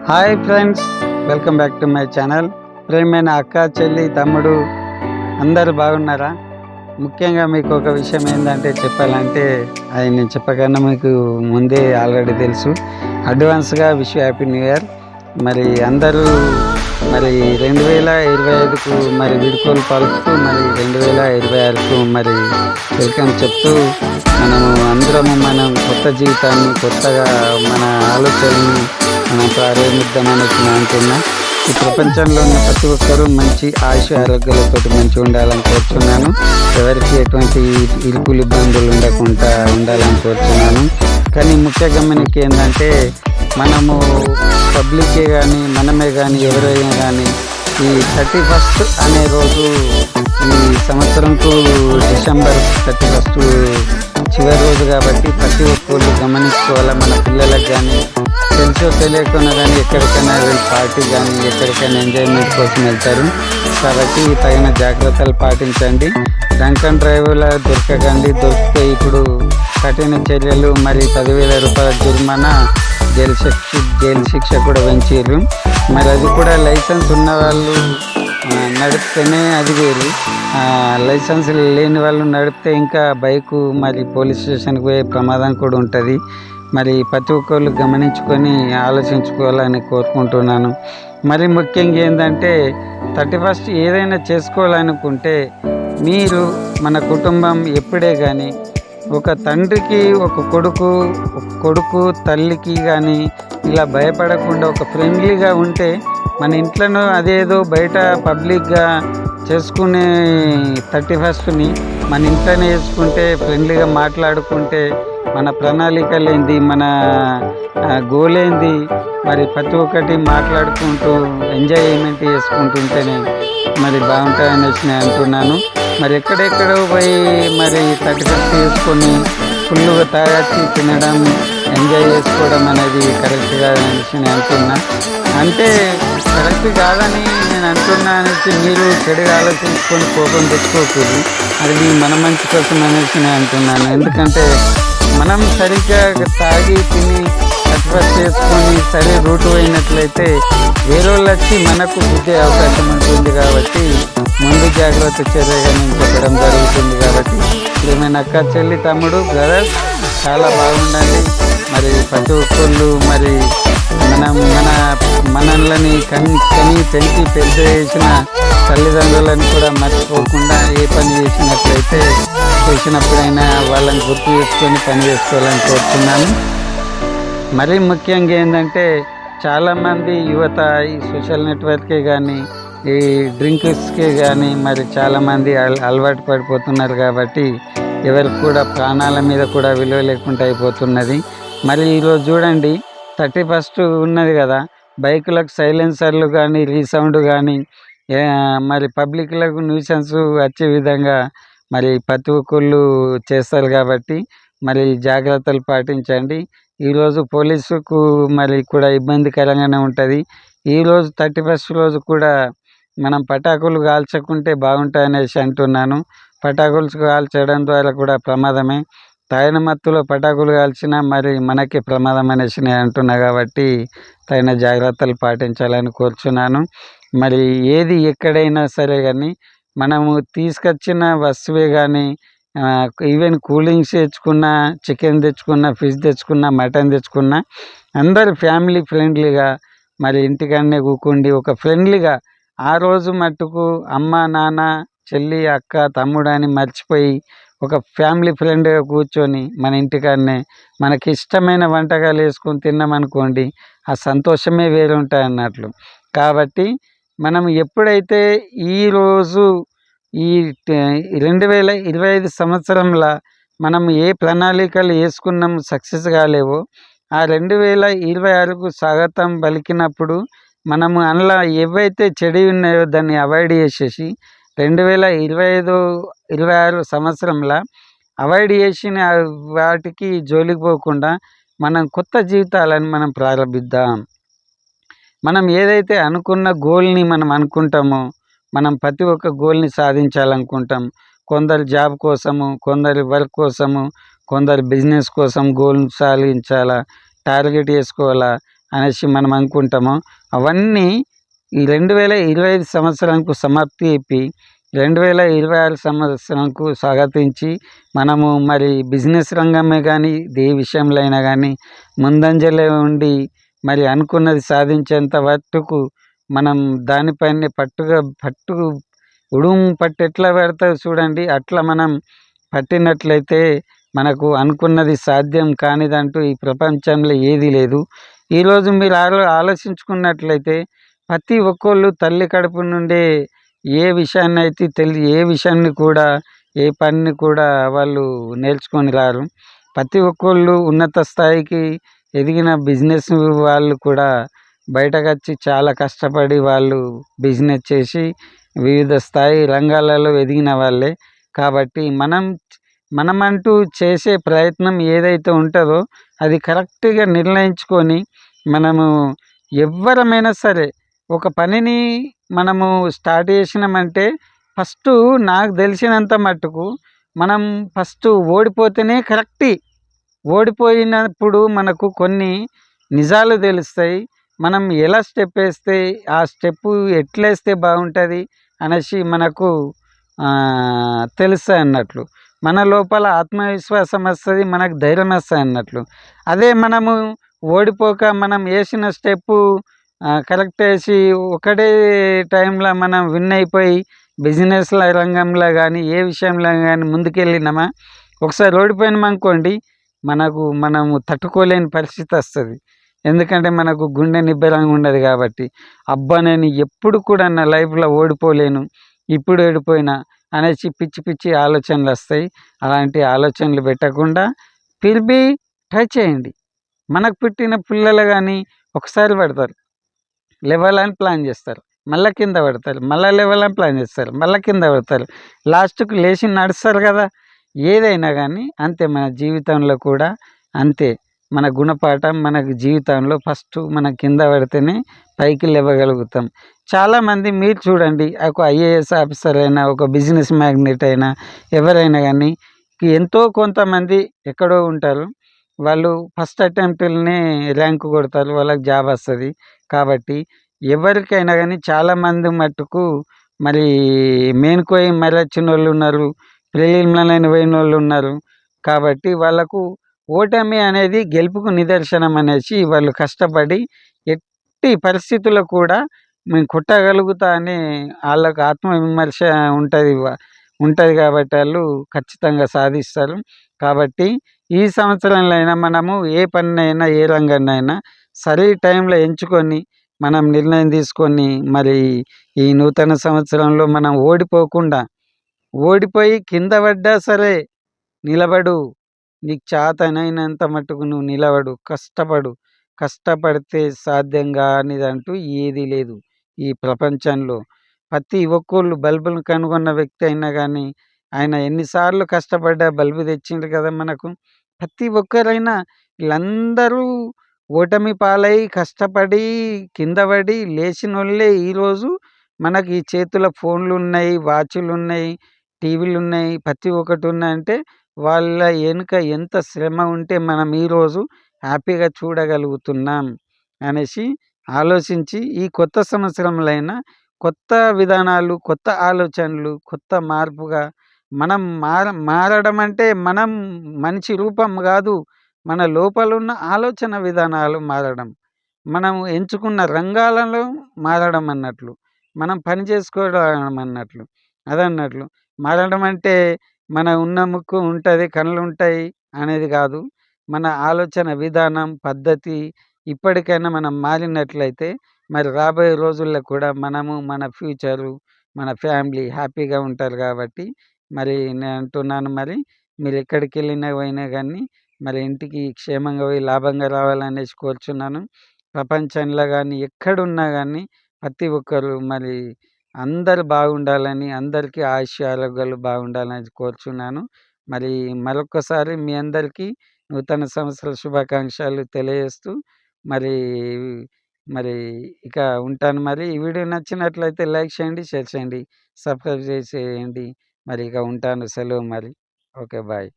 Hi friends, welcome back to my channel. ప్రియమైన అక్క, చెల్లి, తమ్ముడు అందరూ బాగున్నారా? ముఖ్యంగా మీకు ఒక విషయం ఏంటంటే చెప్పాలంటే, అది నేను చెప్పకన్నా మీకు ముందే ఆల్రెడీ తెలుసు. అడ్వాన్స్గా విష్ హ్యాపీ న్యూ ఇయర్. మరి అందరూ 2025కు వీడ్కోలు పలుకుతూ 2026కు వెల్కమ్ చెప్తూ మనం కొత్త జీవితాన్ని, కొత్తగా మన ఆలోచనని మనం ప్రారంభిద్దామని అంటున్నా. ఈ ప్రపంచంలో ఉన్న ప్రతి ఒక్కరూ మంచి ఆయుష ఆరోగ్యాలతో మంచిగా ఉండాలని కోరుచున్నాను. ఎవరికి ఎటువంటి ఇరుకులు ఇబ్బందులు ఉండకుండా ఉండాలని కోరుచున్నాను. కానీ ముఖ్య గమనిక ఏంటంటే, మనము పబ్లికే కానీ మనమే కానీ ఎవరైనా కానీ ఈ 31st అనే రోజు, ఈ సంవత్సరంకు డిసెంబర్ 31 చివరి రోజు కాబట్టి ప్రతి ఒక్కళ్ళు గమనించుకోవాలి. మన పిల్లలకు కానీ తెలుసో తెలియకుండా కానీ ఎక్కడికైనా పార్టీ కానీ ఎక్కడికైనా ఎంజాయ్మెంట్ కోసం వెళ్తారు కాబట్టి తగిన జాగ్రత్తలు పాటించండి. డ్రంక్ అండ్ డ్రైవ్ల దొరకకండి. దొరికితే ఇప్పుడు కఠిన చర్యలు, 10,000 రూపాయల జుర్మానా, జైలు శిక్ష కూడా పెంచారు. అది కూడా లైసెన్స్ ఉన్న వాళ్ళు నడిపితేనే అది వేరు. లైసెన్స్ లేని వాళ్ళు నడిపితే ఇంకా బైకు పోలీస్ స్టేషన్కి పోయే ప్రమాదం కూడా ఉంటుంది. ప్రతి ఒక్కళ్ళు గమనించుకొని ఆలోచించుకోవాలని కోరుకుంటున్నాను. ముఖ్యంగా ఏంటంటే, 31st ఏదైనా చేసుకోవాలనుకుంటే మీరు మన కుటుంబం ఎప్పుడే కానీ ఒక తండ్రికి ఒక కొడుకు తల్లికి కానీ ఇలా భయపడకుండా ఒక ఫ్రెండ్లీగా ఉంటే, మన ఇంట్లోనూ అదేదో బయట పబ్లిక్గా చేసుకునే 31స్ట్ని మన ఇంట్లోనే చేసుకుంటే, ఫ్రెండ్లీగా మాట్లాడుకుంటే, మన ప్రణాళికలు ఏంది, మన గోల్ ఏంది, ప్రతి ఒక్కటి మాట్లాడుకుంటూ ఎంజాయ్మెంట్ చేసుకుంటుంటేనే బాగుంటుందనేసి నేను అంటున్నాను. ఎక్కడెక్కడో పోయి 31st చేసుకొని ఫుల్గా తాగొచ్చి తినడం, ఎంజాయ్ చేసుకోవడం అనేది కరెక్ట్ కాదనేసి నేను అంటున్నా. అంటే కరెక్ట్ కాదని నేను అంటున్నా అనేసి మీరు చెడుగా ఆలోచించుకొని కోపం తెచ్చుకోకూడదు. అది మన మంచి కోసం అనేసి నేను అంటున్నాను. ఎందుకంటే మనం సరిగ్గా తాగి తిని 31st చేసుకొని సరే రూటు అయినట్లయితే వేరే వాళ్ళు వచ్చి మనకు గుద్దే అవకాశం ఉంటుంది. కాబట్టి ముందు జాగ్రత్త చర్యగా నేను చెప్పడం జరుగుతుంది. కాబట్టి ఏమైనా అక్క, చెల్లి, తమ్ముడు, బ్రదర్స్ చాలా బాగుండండి. ప్రతి ఒక్కళ్ళు మనల్ని కని పెంచి పెద్ద చేసిన తల్లిదండ్రులను కూడా మర్చిపోకుండా ఏ పని చేసినప్పుడైనా వాళ్ళని గుర్తు చేసుకొని పని చేసుకోవాలని కోరుతున్నాను. ముఖ్యంగా ఏంటంటే, చాలామంది యువత ఈ సోషల్ నెట్వర్కే కానీ ఈ డ్రింక్స్కే కానీ చాలామంది అలవాటు పడిపోతున్నారు. కాబట్టి ఎవరికి కూడా ప్రాణాల మీద కూడా విలువ లేకుండా అయిపోతున్నది. ఈరోజు చూడండి, 31st ఉన్నది కదా, బైకులకు సైలెన్సర్లు కానీ రీసౌండ్ కానీ పబ్లిక్లకు న్యూసెన్స్ వచ్చే విధంగా ప్రతి ఒక్కళ్ళు చేస్తారు. కాబట్టి జాగ్రత్తలు పాటించండి. ఈరోజు పోలీసుకు కూడా ఇబ్బందికరంగానే ఉంటుంది. ఈరోజు 31st రోజు కూడా మనం పటాకులు కాల్చకుంటే బాగుంటాయనేసి అంటున్నాను. పటాకులు కాల్చడం ద్వారా కూడా ప్రమాదమే. తాగిన మత్తులో పటాకులు కాల్చినా మనకే ప్రమాదం అనేసి నేను అంటున్నా. కాబట్టి తగిన జాగ్రత్తలు పాటించాలని కోరుచున్నాను. ఏది ఎక్కడైనా సరే కానీ మనము తీసుకొచ్చిన వస్తువే కానీ ఈవెన్ కూల్ డ్రింక్స్ తెచ్చుకున్నా, చికెన్ తెచ్చుకున్నా, ఫిష్ తెచ్చుకున్నా, మటన్ తెచ్చుకున్నా అందరు ఫ్యామిలీ ఫ్రెండ్లీగా ఇంటికాడనే కూకోండి. ఒక ఫ్రెండ్లీగా ఆ రోజు మట్టుకు అమ్మ, నాన్న, చెల్లి, అక్క, తమ్ముడు అని మర్చిపోయి ఒక ఫ్యామిలీ ఫ్రెండ్గా కూర్చొని మన ఇంటికాడనే మనకి ఇష్టమైన వంటకాలు వేసుకొని తిన్నామనుకోండి, ఆ సంతోషమే వేరే ఉంటాయి అన్నట్లు. కాబట్టి మనం ఎప్పుడైతే ఈరోజు ఈ 2025 సంవత్సరంలో మనం ఏ ప్రణాళికలు వేసుకున్నాం సక్సెస్ కాలేవో, ఆ 2026కు స్వాగతం పలికినప్పుడు మనము అందులో ఏవైతే చెడు ఉన్నాయో దాన్ని అవాయిడ్ చేసేసి 2025-26 సంవత్సరంలో అవాయిడ్ చేసిన వాటికి జోలికి పోకుండా మనం కొత్త జీవితాలను మనం ప్రారంభిద్దాం. మనం ఏదైతే అనుకున్న గోల్ని మనం అనుకుంటామో, మనం ప్రతి ఒక్క గోల్ని సాధించాలనుకుంటాం. కొందరు జాబ్ కోసము, కొందరు వర్క్ కోసము, కొందరు బిజినెస్ కోసం గోల్ని సాధించాలా, టార్గెట్ చేసుకోవాలా. అనేసి మనం అనుకుంటామో అవన్నీ ఈ 2025 సంవత్సరానికి సమాప్తి అయిపోయి 2026 సంవత్సరంకు స్వాగతించి మనము మరి బిజినెస్ రంగమే కానీ ఏ విషయంలో అయినా కానీ ముందంజలో ఉండి మరి అనుకున్నది సాధించేంత వరకు మనం దానిపైనే పట్టు ఉడుము పట్టు ఎట్లా పెడతారు చూడండి, అట్లా మనం పట్టినట్లయితే మనకు అనుకున్నది సాధ్యం కానిదంటూ ఈ ప్రపంచంలో ఏది లేదు. ఈరోజు మీరు ఆలోచించుకున్నట్లయితే ప్రతి ఒక్కళ్ళు తల్లి కడుపు నుండే ఏ విషయాన్నైతే ఏ విషయాన్ని కూడా ఏ పనిని కూడా వాళ్ళు నేర్చుకొని రారు. ప్రతి ఒక్కళ్ళు ఉన్నత స్థాయికి ఎదిగిన బిజినెస్ వాళ్ళు కూడా బయటకొచ్చి చాలా కష్టపడి వాళ్ళు బిజినెస్ చేసి వివిధ స్థాయి రంగాలలో ఎదిగిన వాళ్ళే. కాబట్టి మనమంటూ చేసే ప్రయత్నం ఏదైతే ఉంటుందో అది కరెక్ట్గా నిర్ణయించుకొని మనము ఎవ్వరమైనా సరే ఒక పనిని మనము స్టార్ట్ చేసినామంటే ఫస్టు నాకు తెలిసినంత మట్టుకు మనం ఫస్ట్ ఓడిపోతేనే కరెక్ట్. ఓడిపోయినప్పుడు మనకు కొన్ని నిజాలు తెలుస్తాయి. మనం ఎలా స్టెప్ వేస్తే ఆ స్టెప్పు ఎట్లేస్తే బాగుంటుంది అనేసి మనకు తెలుస్తాయి అన్నట్లు. మన లోపల ఆత్మవిశ్వాసం వస్తుంది, మనకు ధైర్యం వస్తుంది అన్నట్లు. అదే మనము ఓడిపోక మనం వేసిన స్టెప్పు కరెక్ట్ వేసి ఒకటే టైంలో మనం విన్ అయిపోయి బిజినెస్ల రంగంలో కానీ ఏ విషయంలో కానీ ముందుకెళ్ళినామా ఒకసారి ఓడిపోయినామనుకోండి మనము తట్టుకోలేని పరిస్థితి వస్తుంది. ఎందుకంటే మనకు గుండె నిబ్బరంగా ఉండదు కాబట్టి, అబ్బా నేను ఎప్పుడు కూడా నా లైఫ్లో ఓడిపోలేను, ఇప్పుడు ఓడిపోయినా అనేసి పిచ్చి పిచ్చి ఆలోచనలు వస్తాయి. అలాంటి ఆలోచనలు పెట్టకుండా ఫిర్బీ ట్రై చేయండి. మనకు పుట్టిన పిల్లలు కానీ ఒకసారి పడతారు, లెవెలని ప్లాన్ చేస్తారు, మళ్ళీ కింద పడతారు, మళ్ళీ లెవెలని ప్లాన్ చేస్తారు, మళ్ళీ కింద పడతారు, లాస్ట్కు లేచి నడుస్తారు కదా. ఏదైనా కానీ అంతే, మన జీవితంలో కూడా అంతే. మన గుణపాఠం మనకు జీవితంలో ఫస్ట్ మన కింద పడితేనే పైకి లేవగలుగుతాం. చాలామంది మీరు చూడండి, ఒక ఐఏఎస్ ఆఫీసర్ అయినా ఒక బిజినెస్ మ్యాగ్నెట్ అయినా ఎవరైనా కానీ ఎంతో కొంతమంది ఎక్కడో ఉంటారు, వాళ్ళు ఫస్ట్ అటెంప్ట్లోనే ర్యాంకు కొడతారు, వాళ్ళకి జాబ్ వస్తుంది. కాబట్టి ఎవరికైనా కానీ చాలామంది మట్టుకు మరి మేనుకోయి మరి వచ్చిన వాళ్ళు ఉన్నారు, ప్రిలిమినరీ పోయిన వాళ్ళు ఉన్నారు. కాబట్టి వాళ్ళకు ఓటమి అనేది గెలుపుకు నిదర్శనం అనేసి వాళ్ళు కష్టపడి ఎట్టి పరిస్థితుల్లో కూడా మేము కొట్టగలుగుతా అని వాళ్ళకు ఆత్మవిమర్శ ఉంటుంది కాబట్టి వాళ్ళు ఖచ్చితంగా సాధిస్తారు. కాబట్టి ఈ సంవత్సరంలో అయినా మనము ఏ పనినైనా ఏ రంగాన్నైనా సరి టైంలో ఎంచుకొని మనం నిర్ణయం తీసుకొని మరి ఈ నూతన సంవత్సరంలో మనం ఓడిపోయి కింద పడ్డా సరే నిలబడు, నీకు చేతనైనంత మట్టుకు నువ్వు నిలబడు, కష్టపడితే సాధ్యం కానిదంటూ ఏదీ లేదు ఈ ప్రపంచంలో. ప్రతి ఒక్కళ్ళు బల్బును కనుగొన్న వ్యక్తి అయినా కానీ ఆయన ఎన్నిసార్లు కష్టపడ్డా బల్బు తెచ్చిండు కదా మనకు. ప్రతి ఒక్కరైనా వీళ్ళందరూ ఓటమి పాలై కష్టపడి కింద పడి లేచినోళ్ళే ఈరోజు మనకి ఈ చేతిలో ఫోన్లు ఉన్నాయి, వాచ్లు ఉన్నాయి, టీవీలు ఉన్నాయి, ప్రతి ఒక్కటి ఉన్నాయంటే వాళ్ళ వెనుక ఎంత శ్రమ ఉంటే మనం ఈరోజు హ్యాపీగా చూడగలుగుతున్నాం అనేసి ఆలోచించి ఈ కొత్త సంవత్సరంలో అయినా కొత్త విధానాలు, కొత్త ఆలోచనలు, కొత్త మార్పుగా మనం మారడం అంటే మనం మనిషి రూపం కాదు, మన లోపల ఉన్న ఆలోచన విధానాలు మారడం, మనం ఎంచుకున్న రంగాలలో మారడం అన్నట్లు, మనం పని చేసుకోవడం అన్నట్లు, అదన్నట్లు. మారడం అంటే మన ఉన్న ముక్కు ఉంటుంది, కళ్ళు ఉంటాయి అనేది కాదు. మన ఆలోచన విధానం, పద్ధతి ఇప్పటికైనా మనం మారినట్లయితే మరి రాబోయే రోజుల్లో కూడా మనము మన ఫ్యూచరు, మన ఫ్యామిలీ హ్యాపీగా ఉంటారు. కాబట్టి మరి నేను అంటున్నాను, మరి మీరు ఎక్కడికి వెళ్ళినా పోయినా కానీ మరి ఇంటికి క్షేమంగా పోయి లాభంగా రావాలనేసి కోరుచున్నాను. ప్రపంచంలో కానీ ఎక్కడున్నా కానీ ప్రతి ఒక్కరు మరి అందరూ బాగుండాలని, అందరికీ ఆరోగ్యాలు బాగుండాలని కోరుచున్నాను. మరి మరొక్కసారి మీ అందరికీ నూతన సంవత్సర శుభాకాంక్షలు తెలియజేస్తూ మరి మరి ఇక ఉంటాను. మరి ఈ వీడియో నచ్చినట్లయితే లైక్ చేయండి, షేర్ చేయండి, సబ్స్క్రైబ్ చేసేయండి. మరి ఇక ఉంటాను, సెలవు మరి. Okay, bye.